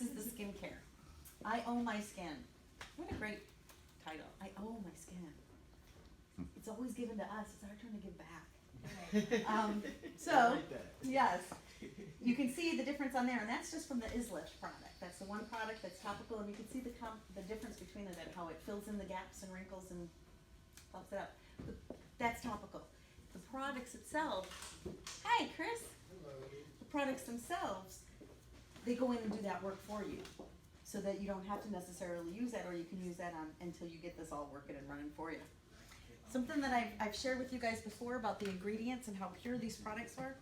is the skincare. I owe my skin. What a great title. I owe my skin. It's always given to us. It's our turn to give back. So, yes, you can see the difference on there, and that's just from the IsLift product. That's the one product that's topical, and you can see the difference between it and how it fills in the gaps and wrinkles and pops it up. That's topical. The products itself, hi Chris. The products themselves, they go in and do that work for you, so that you don't have to necessarily use that, or you can use that on until you get this all working and running for you. Something that I've shared with you guys before about the ingredients and how pure these products are.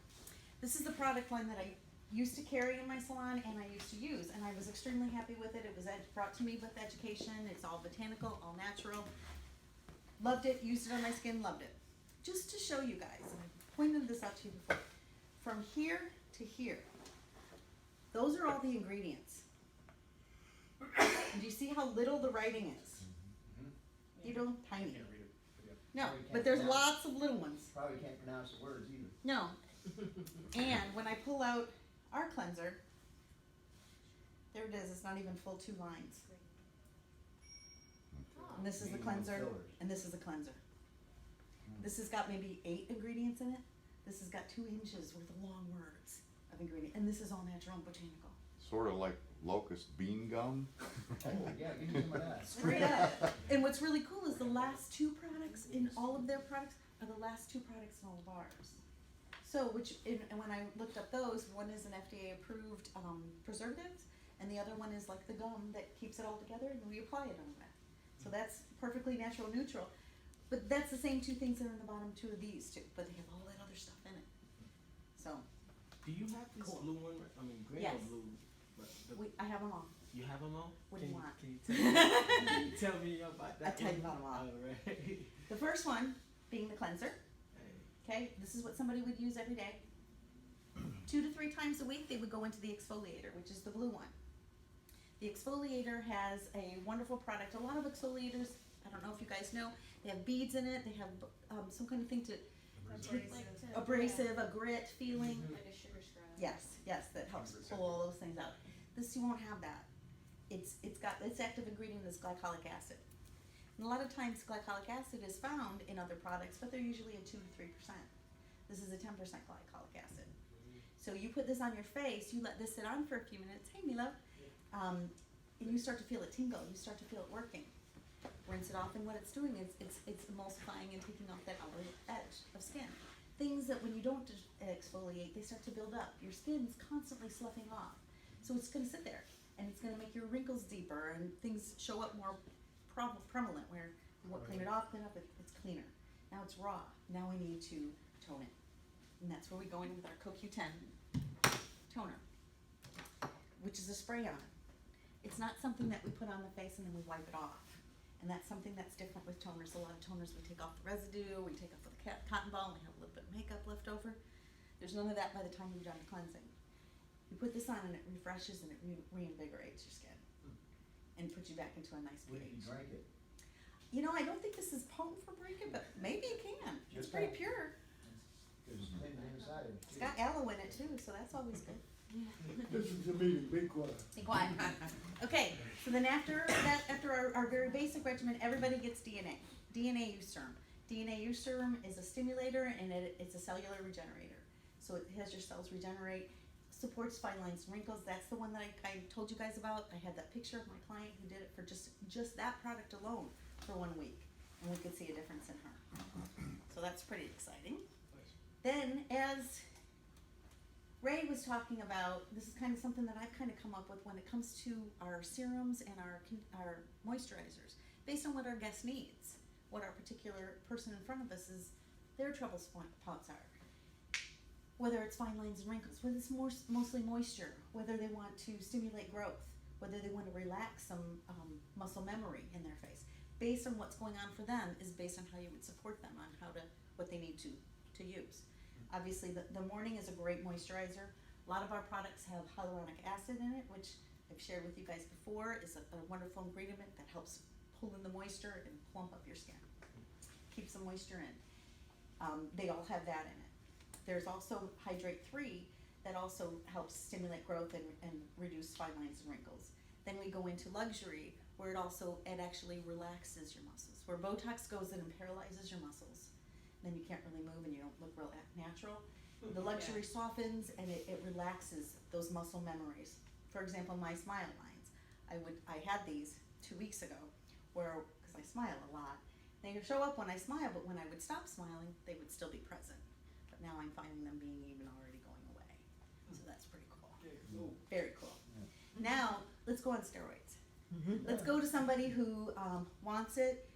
This is the product line that I used to carry in my salon and I used to use, and I was extremely happy with it. It was brought to me with education. It's all botanical, all natural. Loved it, used it on my skin, loved it. Just to show you guys, and I pointed this out to you before, from here to here, those are all the ingredients. And do you see how little the writing is? You know, tiny. No, but there's lots of little ones. Probably can't pronounce the words either. No. And when I pull out our cleanser, there it is. It's not even full 2 lines. And this is the cleanser, and this is the cleanser. This has got maybe 8 ingredients in it. This has got 2 inches worth of long words of ingredient, and this is all natural and botanical. Sort of like locust bean gum. Oh, yeah, give me some of that. Straight up. And what's really cool is the last 2 products in all of their products are the last 2 products in all of ours. So, and when I looked up those, one is an FDA approved preservatives, and the other one is like the gum that keeps it all together, and we apply it on that. So that's perfectly natural, neutral. But that's the same 2 things that are in the bottom 2 of these 2, but they have all that other stuff in it. So. Do you have this Cool. blue one? I mean, green Yes. or blue? But I have them all. you have them all? What do you want? Can you tell me about that? I'll tell you one? about them all. Alright. The first one being the cleanser. Hey. Okay, this is what somebody would use every day. 2 to 3 times a week, they would go into the exfoliator, which is the blue one. The exfoliator has a wonderful product. A lot of exfoliators, I don't know if you guys know, they have beads in it. They have some kind of thing to abrasive, a grit feeling. Like a sugar scrub. Yes, that helps pull all those things out. This, you won't have that. Its active ingredient is glycolic acid. And a lot of times glycolic acid is found in other products, but they're usually at 2 to 3%. This is a 10% glycolic acid. So you put this on your face, you let this sit on for a few minutes, hey me love, and you start to feel it tingle, you start to feel it working. Rinse it off, and what it's doing is it's emulsifying and taking off that outer edge of skin. Things that when you don't exfoliate, they start to build up. Your skin's constantly sloughing off. So it's gonna sit there, and it's gonna make your wrinkles deeper, and things show up more prevalent, where you clean it off, it's cleaner. Now it's raw, now we need to tone it. And that's where we go in with our CoQ10 toner, which is a spray-on. It's not something that we put on the face and then we wipe it off. And that's something that's different with toners. A lot of toners, we take off the residue, we take off the cotton ball, and we have a little bit of makeup left over. There's none of that by the time you're done cleansing. You put this on and it refreshes and it reinvigorates your skin and puts you back into a nice What if you pH. drank it? You know, I don't think this is potent for breaking, but maybe it can. It's pretty pure. Because it's clean inside of it. It's got aloe in it too, so that's always good. This is the meeting, be quiet. Be quiet. Okay, so then after our very basic regimen, everybody gets DNA. DNA Eucerum. DNA Eucerum is a stimulator and it's a cellular regenerator. So it has your cells regenerate, supports fine lines and wrinkles. That's the one that I told you guys about. I had that picture of my client who did it for just that product alone for 1 week. And we could see a difference in her. So that's pretty exciting. Then, as Ray was talking about, this is kind of something that I've kind of come up with when it comes to our serums and our moisturizers, based on what our guest needs, what our particular person in front of us is, their trouble spots are. Whether it's fine lines and wrinkles, whether it's mostly moisture, whether they want to stimulate growth, whether they want to relax some muscle memory in their face. Based on what's going on for them is based on how you would support them on what they need to use. Obviously, the morning is a great moisturizer. A lot of our products have hyaluronic acid in it, which I've shared with you guys before, is a wonderful ingredient that helps pull in the moisture and plump up your skin. Keeps the moisture in. They all have that in it. There's also Hydrate 3 that also helps stimulate growth and reduce fine lines and wrinkles. Then we go into luxury, where it actually relaxes your muscles. Where Botox goes in and paralyzes your muscles, then you can't really move and you don't look real natural. The luxury softens and it relaxes those muscle memories. For example, my smile lines. I had these 2 weeks ago, because I smile a lot. They would show up when I smile, but when I would stop smiling, they would still be present. But now I'm finding them being even already going away. So that's pretty cool. Very cool. Now, let's go on steroids. Let's go to somebody who wants it,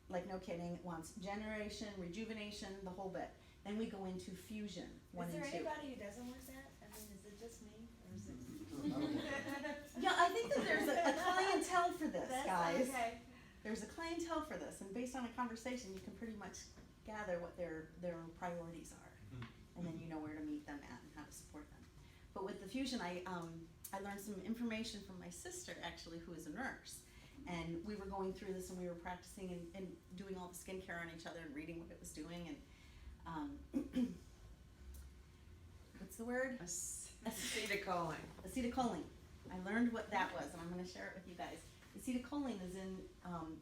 like no kidding, wants generation, rejuvenation, the whole bit. Then we go into fusion, 1 Is and there 2. anybody who doesn't want that? I mean, is it just me, or is it? Yeah, I think that there's a clientele for this, That's guys. okay. There's a clientele for this, and based on a conversation, you can pretty much gather what their priorities are, and then you know where to meet them at and how to support them. But with the fusion, I learned some information from my sister, actually, who is a nurse, and we were going through this and we were practicing and doing all the skincare on each other and reading what it was doing, and what's the word? Acetylcholine. Acetylcholine. I learned what that was, and I'm going to share it with you guys. Acetylcholine is in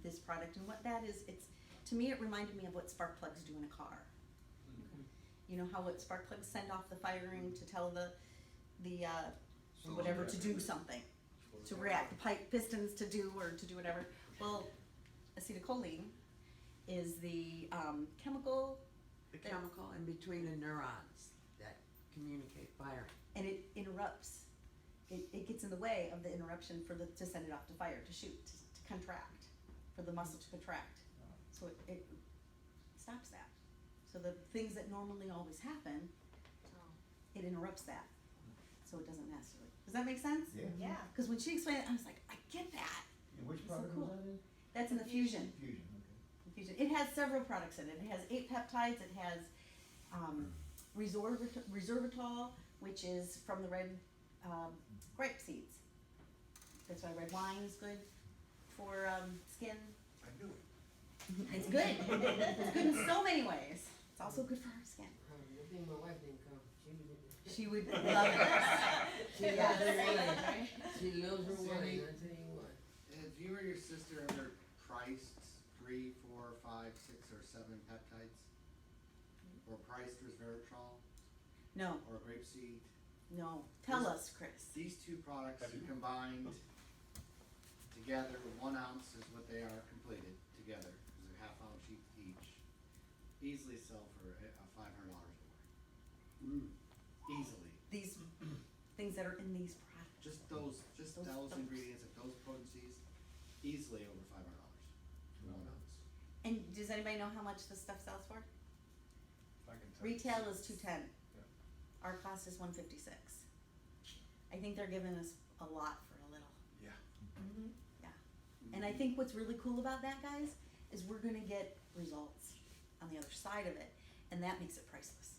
this product, and what that is, to me, it reminded me of what spark plugs do in a car. You know how what spark plugs send off the firing to tell the whatever to do something, to react, the pipe pistons to do whatever. Well, acetylcholine is the chemical, The chemical in between the neurons that communicate firing. and it interrupts. It gets in the way of the interruption to send it off to fire, to shoot, to contract, for the muscle to contract. So it stops that. So the things that normally always happen, it interrupts that. So it doesn't necessarily. Does that make sense? Yeah. Yeah. Because when she explained it, I was like, I get that. And which It's so product cool. was that in? That's in the fusion. Fusion, Fusion. It has several products in it. It has 8 peptides. It has resveratrol, which is from the red grape seeds. That's why red wine is good for skin. I knew it. It's good. It's good in so many ways. It's also good for our skin. Good thing my wife didn't come. She would love this. She loves her wine. She loves her wine, Sandy, I tell you what. Have you or your sister ever priced 3, 4, 5, 6, or 7 peptides? Or priced resveratrol No, or grapeseed? no. Tell us, Chris. These 2 products combined together, 1 ounce is what they are completed together, because they're half-ounce each. Easily sell for $500 more. Easily. These things that are in these products. Just Those those ingredients, of those potencies, easily over $500 for 1 ounce. And does anybody know how much this stuff sells for? Retail is $210. Our cost is $156. I think they're giving us a lot for a little. Yeah. Yeah. And I think what's really cool about that, guys, is we're gonna get results on the other side of it, and that makes it priceless.